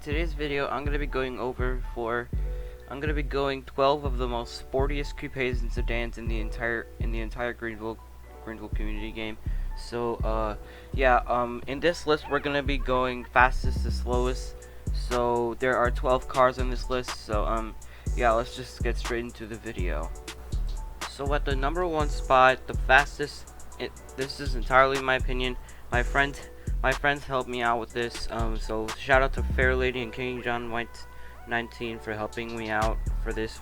today's video, I'm gonna be going 12 of the most sportiest coupes and sedans in the entire Greenville community game. So in this list we're gonna be going fastest to slowest. So there are 12 cars on this list. So let's just get straight into the video. So at the number one spot, the fastest. This is entirely my opinion. My friends helped me out with this. So shout out to Fair Lady and King John White 19 for helping me out for this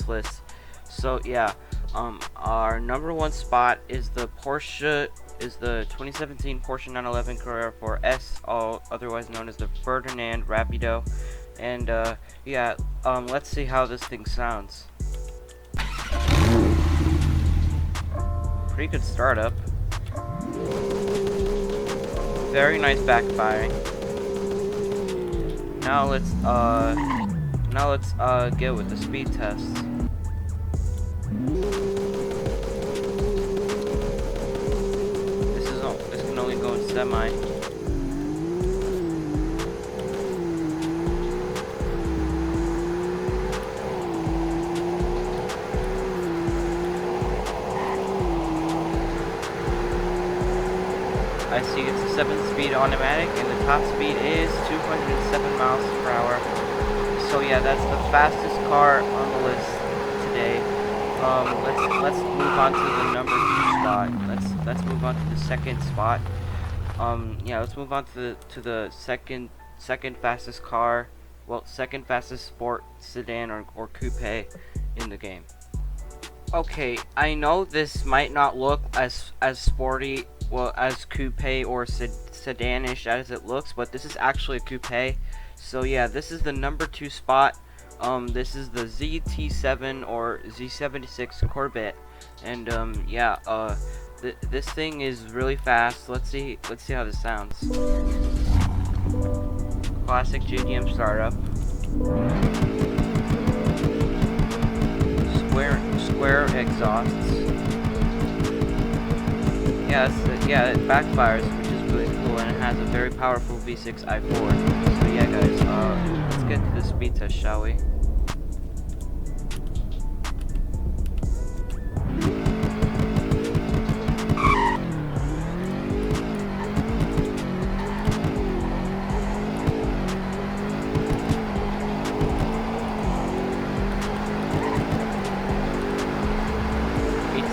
list. So our number one spot is the 2017 Porsche 911 Carrera 4S, otherwise known as the Ferdinand Rapido. And let's see how this thing sounds. Pretty good startup. Very nice backfiring. Now let's get with the speed test. This can only go in semi. I see it's a 7-speed automatic, and the top speed is 207 miles per hour. So yeah, that's the fastest car on the list today. Let's move on to the number 2 spot. Let's move on to the second spot. Let's move on to the second fastest car. Well, second fastest sport sedan or coupe in the game. Okay, I know this might not look as sporty, well, as coupe or sedanish as it looks, but this is actually a coupe. So yeah, this is the number 2 spot. This is the ZT7 or Z76 Corvette, and this thing is really fast. Let's see how this sounds. Classic JDM startup. Square exhausts. It backfires, which is really cool, and it has a very powerful V6 i4. So yeah, guys, let's get to the speed test, shall we?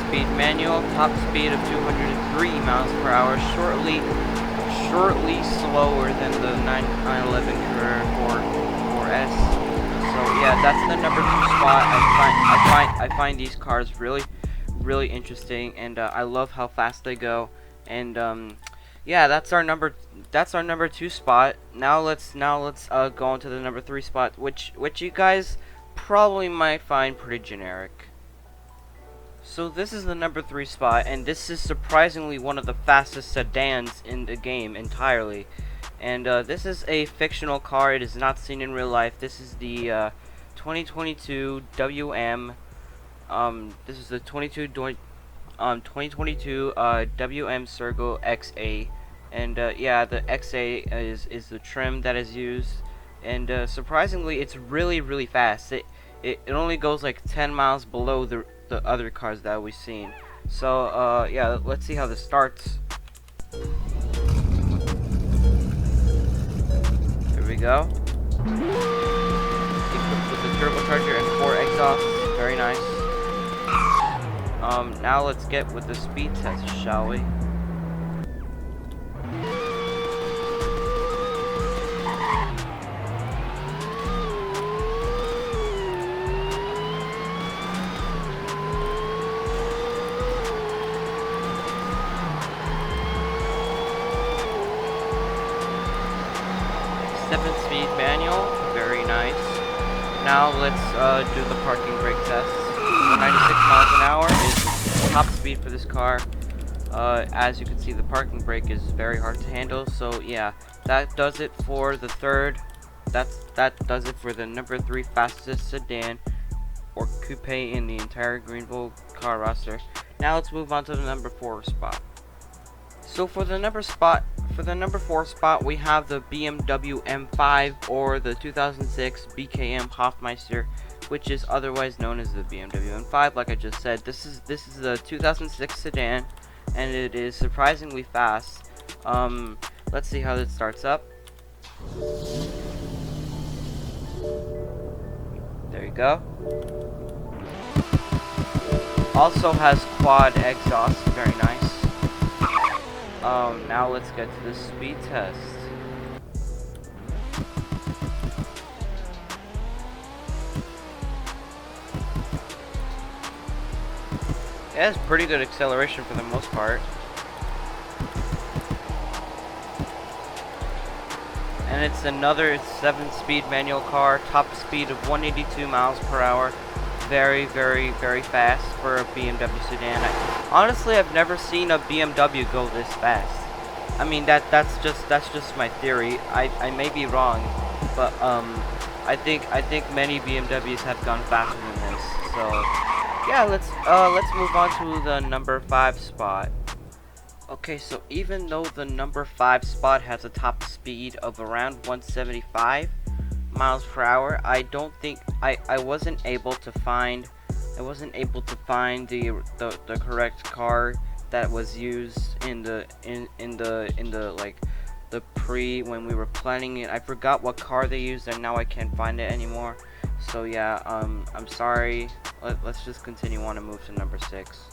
Speed manual, top speed of 203 miles per hour, shortly slower than the 911 Carrera 4S. So yeah, that's the number 2 spot. I find these cars really interesting, and I love how fast they go. And that's our number 2 spot. Now let's go on to the number 3 spot, which you guys probably might find pretty generic. So this is the number 3 spot, and this is surprisingly one of the fastest sedans in the game entirely. And this is a fictional car. It is not seen in real life. This is the 2022 WM. This is the 2022 WM Circle XA, and the XA is the trim that is used. And surprisingly, it's really fast. It only goes like 10 miles below the other cars that we've seen. So let's see how this starts. There we go. Equipped with the turbocharger and 4 exhausts. Very nice. Now let's get with the speed test, shall we? Speed manual, very nice. Now let's do the parking brake test. So 96 miles an hour is the top speed for this car. As you can see, the parking brake is very hard to handle. So yeah, that does it for the third. That does it for the number 3 fastest sedan or coupe in the entire Greenville car roster. Now let's move on to the number 4 spot. So for the number for the number 4 spot, we have the BMW M5 or the 2006 BKM Hofmeister, which is otherwise known as the BMW M5. Like I just said, this is the 2006 sedan, and it is surprisingly fast. Let's see how this starts up. There you go. Also has quad exhaust, very nice. Now let's get to the speed test. It has pretty good acceleration for the most part. And it's another 7-speed manual car, top speed of 182 miles per hour. Very, very, very fast for a BMW sedan. Honestly, I've never seen a BMW go this fast. I mean, that's just my theory. I may be wrong, but I think many BMWs have gone faster than this. So yeah, let's move on to the number 5 spot. Okay, so even though the number 5 spot has a top speed of around 175 miles per hour, I don't think I wasn't able to find the correct car that was used in the like the when we were planning it. I forgot what car they used, and now I can't find it anymore. So yeah, I'm sorry. Let's just continue on and move to number 6.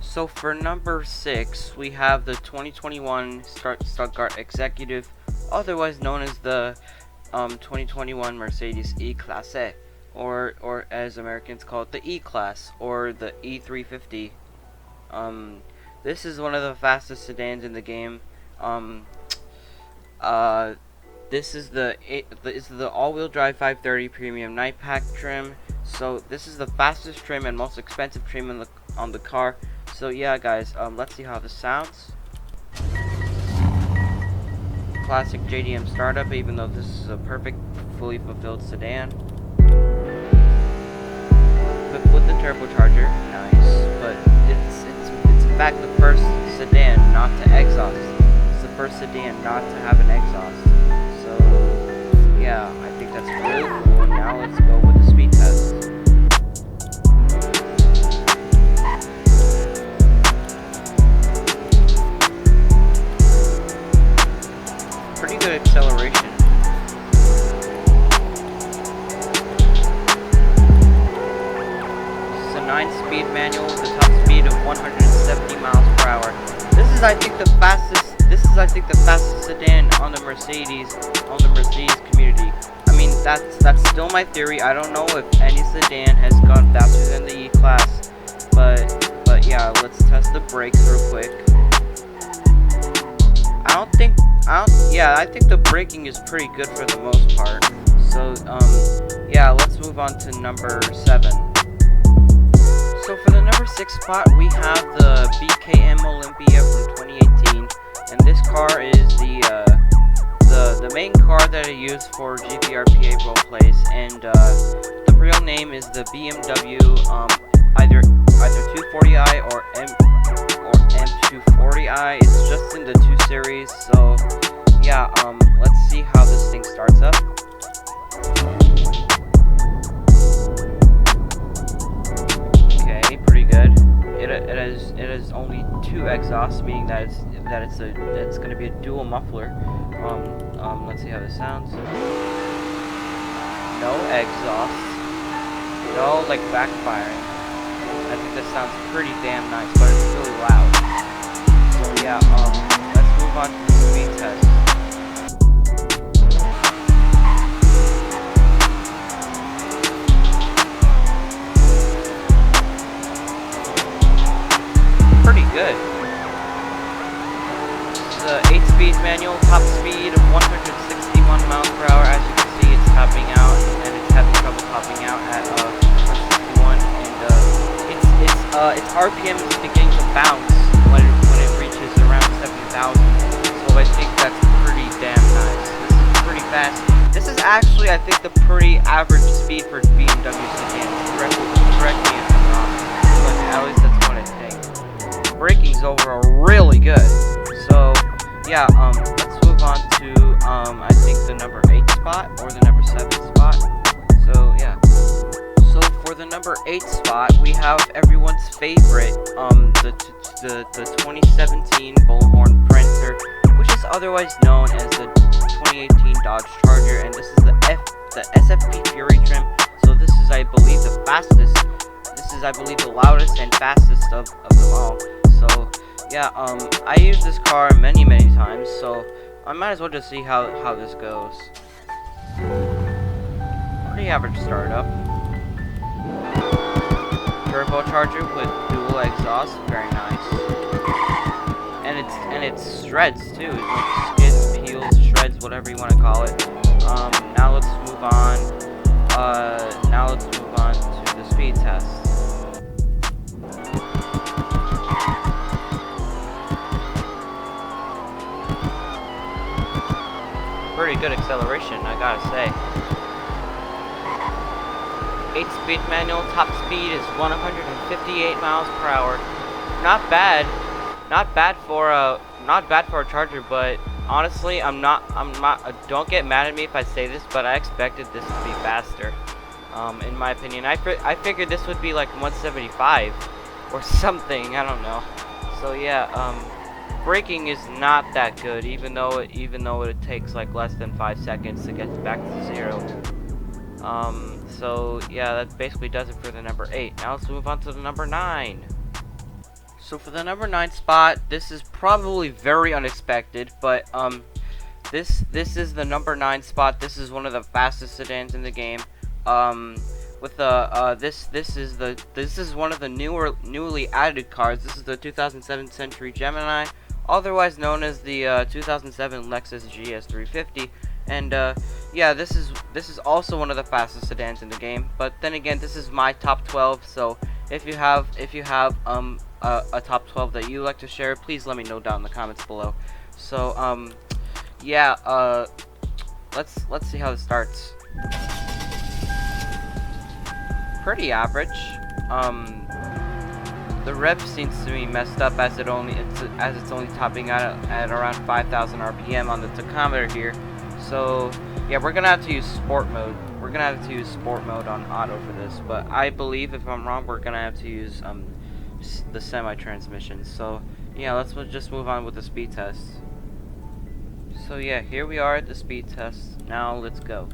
So for number 6, we have the 2021 Stuttgart Executive, otherwise known as the 2021 Mercedes EClass, or as Americans call it, the EClass, or the E350. This is one of the fastest sedans in the game. This is the all-wheel drive 530 premium night pack trim. So this is the fastest trim and most expensive trim on the car. So yeah, guys, let's see how this sounds. Classic JDM startup, even though this is a perfect, fully fulfilled sedan. But with the turbocharger, nice. But it's in fact the first sedan not to exhaust. It's the first sedan not to have an exhaust. So yeah, I think that's really cool. And now let's go with the speed test. Pretty good acceleration. This is a 9-speed manual with a top speed of 170 miles per hour. This is, I think, the fastest sedan on the Mercedes community. I mean, that's still my theory. I don't know if any sedan has gone faster than the E-Class, but yeah, let's test the brakes real quick. I think the braking is pretty good for the most part. So yeah, let's move on to number 7. So for the number 6 spot, we have the BKM Olympia from 2018, and this car is the main car that I use for GVRPA roleplays, and the real name is the BMW either 240i or M240i. It's just in the 2 series. So yeah, let's see how this thing starts up. Okay, pretty good. It has only 2 exhausts, meaning that it's gonna be a dual muffler. Let's see how this sounds. No exhaust. No like backfiring. I think this sounds pretty damn nice, but it's really loud. So yeah, let's move on to the speed test. Pretty good. This is an 8-speed manual, top speed of 161 miles per hour. As you can see, it's topping out, and it's having trouble topping out at 161, and its RPM is beginning to bounce when it reaches around 70,000. So I think that's pretty damn nice. This is pretty fast. This is actually, I think, the pretty average speed for BMW sedans. Correct me if I'm wrong, but at least that's what I think. Braking's overall really good. So yeah, let's move on to, I think the number 8 spot, or the number 7 spot. So, yeah. So, for the number 8 spot, we have everyone's favorite, the 2017 Bullhorn Printer, which is otherwise known as the 2018 Dodge Charger, and this is the SFP Fury trim. So, this is, I believe, the fastest. This is, I believe, the loudest and fastest of them all. So, yeah, I used this car many times, so I might as well just see how this goes. Pretty average startup. Turbocharger with dual exhaust, very nice. And it shreds too. It like skids, peels, shreds, whatever you want to call it. Now let's move on. To the speed test. Pretty good acceleration, I gotta say. 8-speed manual, top speed is 158 miles per hour. Not bad for a Charger, but honestly, don't get mad at me if I say this, but I expected this to be faster. In my opinion, I figured this would be like 175 or something. I don't know. So yeah, braking is not that good, even though it takes like less than 5 seconds to get back to 0. So yeah, that basically does it for the number 8. Now let's move on to the number 9. So for the number 9 spot, this is probably very unexpected, but this is the number 9 spot. This is one of the fastest sedans in the game. With the this is one of the newly added cars. This is the 2007 Century Gemini, otherwise known as the 2007 Lexus GS350. And yeah, this is also one of the fastest sedans in the game. But then again, this is my top 12. So if you have a top 12 that you like to share, please let me know down in the comments below. So yeah, let's see how this starts. Pretty average. The rev seems to be messed up as it's only topping out at around 5,000 RPM on the tachometer here. So yeah, we're gonna have to use sport mode. We're gonna have to use sport mode on auto for this. But I believe, if I'm wrong, we're gonna have to use the semi-transmission. So yeah, let's just move on with the speed test. So yeah, here we are at the speed test. Now let's go.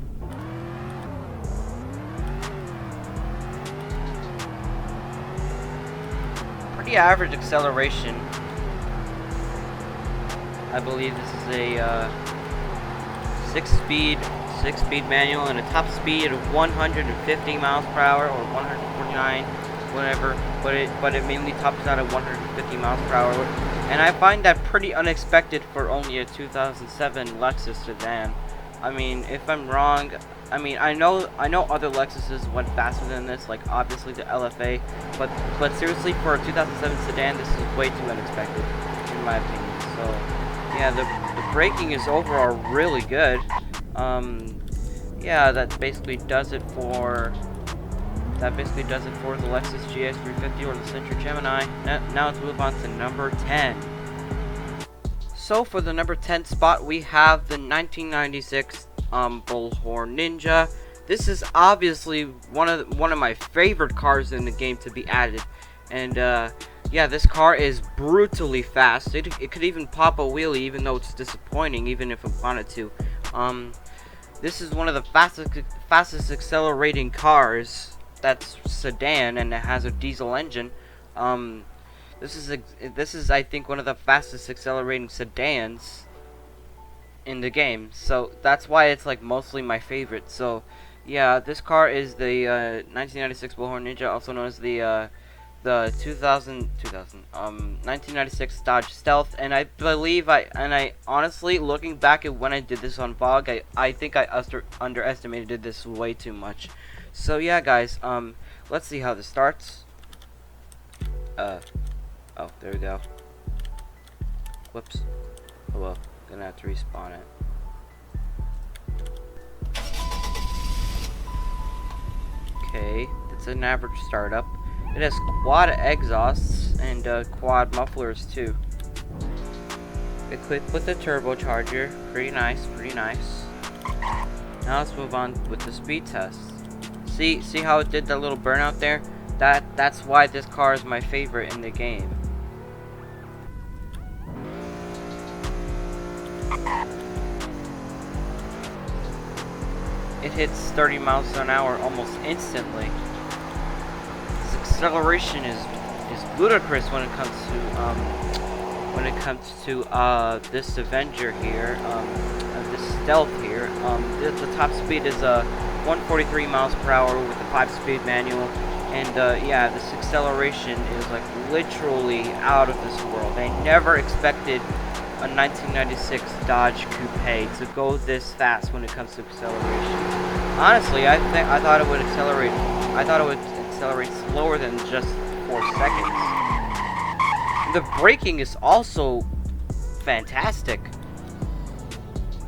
Pretty average acceleration. I believe this is a 6-speed manual and a top speed of 150 miles per hour or 149, whatever. But it mainly tops out at 150 miles per hour, and I find that pretty unexpected for only a 2007 Lexus sedan. I mean, if I'm wrong, I mean, I know other Lexuses went faster than this, like obviously the LFA, but seriously, for a 2007 sedan, this is way too unexpected, in my opinion. So yeah, the braking is overall really good. Yeah, that basically does it for the Lexus GS350 or the Century Gemini. Now let's move on to number 10. So for the number 10 spot, we have the 1996 Bullhorn Ninja. This is obviously one of my favorite cars in the game to be added, and yeah, this car is brutally fast. It could even pop a wheelie, even though it's disappointing, even if it wanted to. This is one of the fastest accelerating cars that's sedan, and it has a diesel engine. This is I think one of the fastest accelerating sedans in the game, so that's why it's like mostly my favorite. So yeah, this car is the 1996 Bullhorn Ninja, also known as the 1996 Dodge Stealth, and I believe I honestly, looking back at when I did this on VOG, I think I underestimated this way too much. So yeah, guys, let's see how this starts. Oh, there we go. Whoops. Oh well, gonna have to respawn it. Okay, it's an average startup. It has quad exhausts and quad mufflers too. Equipped with a turbocharger. Pretty nice, pretty nice. Now let's move on with the speed test. See how it did that little burnout there? That's why this car is my favorite in the game. It hits 30 miles an hour almost instantly. This acceleration is ludicrous when it comes to this Avenger here, this Stealth here. The top speed is 143 miles per hour with the 5-speed manual, and yeah, this acceleration is like literally out of this world. I never expected a 1996 Dodge Coupe to go this fast when it comes to acceleration. Honestly, I thought it would accelerate. I thought it would accelerate slower than just 4 seconds. The braking is also fantastic.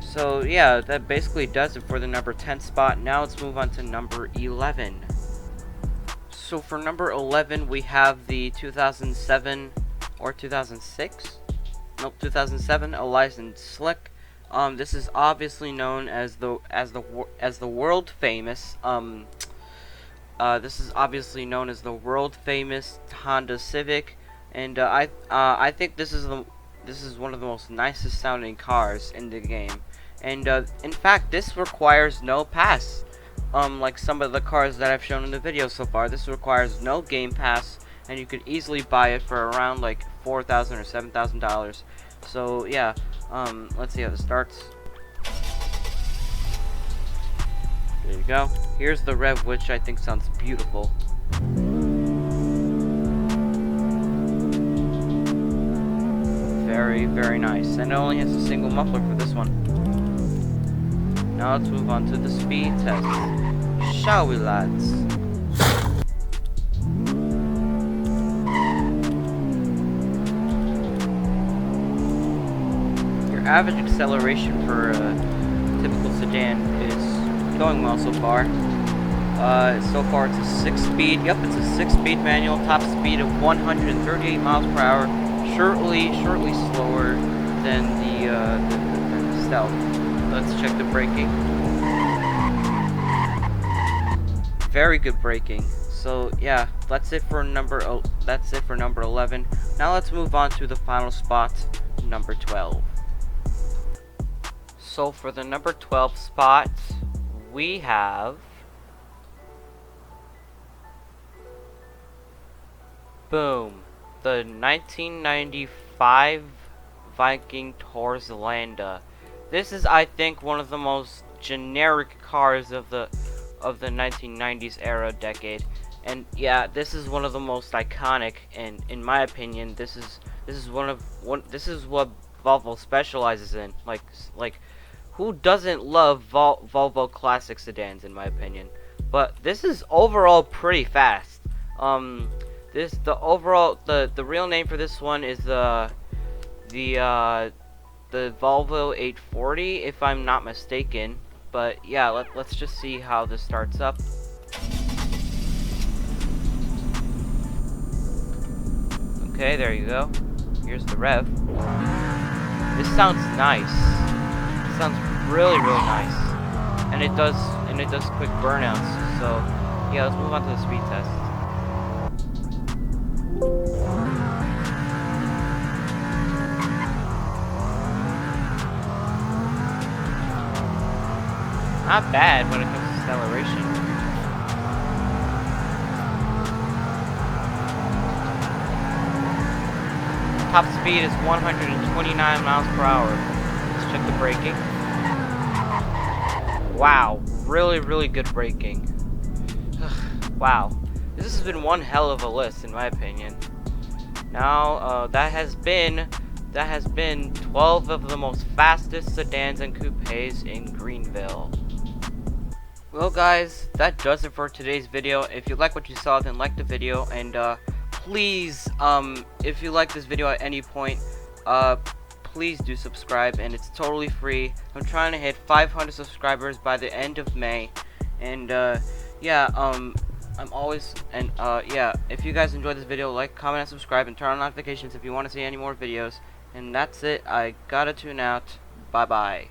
So yeah, that basically does it for the number 10 spot. Now let's move on to number 11. So for number 11, we have the 2007 or 2006. Nope, 2007 Eliza Slick. This is obviously known as the world famous. This is obviously known as the world famous Honda Civic, and I think this is one of the most nicest sounding cars in the game. And in fact, this requires no pass. Like some of the cars that I've shown in the video so far, this requires no game pass, and you could easily buy it for around like $4,000 or $7,000. So yeah, let's see how this starts. There you go. Here's the rev, which I think sounds beautiful. Very, very nice. And it only has a single muffler for this one. Now let's move on to the speed test. Shall we, lads? Average acceleration for a typical sedan is going well so far. So far it's a 6-speed. Yep, it's a 6-speed manual. Top speed of 138 miles per hour. Shortly slower than the Stealth. Let's check the braking. Very good braking. So yeah, that's it for number 11. Now let's move on to the final spot, number 12. So for the number 12 spot, we have boom, the 1995 Viking Torslanda. This is, I think, one of the most generic cars of the 1990s era decade. And yeah, this is one of the most iconic, and in my opinion, this is what Volvo specializes in. Like who doesn't love Volvo classic sedans, in my opinion? But this is overall pretty fast. The real name for this one is the Volvo 840, if I'm not mistaken. But yeah, let's just see how this starts up. Okay, there you go. Here's the rev. This sounds nice. It sounds really nice, and it does quick burnouts. So yeah, let's move on to the speed test. Not bad when it comes to acceleration. Top speed is 129 miles per hour. Let's check the braking. Wow, really good braking. Wow, this has been one hell of a list in my opinion. Now that has been 12 of the most fastest sedans and coupes in Greenville. Well guys, that does it for today's video. If you like what you saw, then like the video, and please, if you like this video at any point, please do subscribe, and it's totally free. I'm trying to hit 500 subscribers by the end of May, and yeah, if you guys enjoyed this video, like, comment, and subscribe, and turn on notifications if you want to see any more videos. And that's it. I gotta tune out. Bye bye.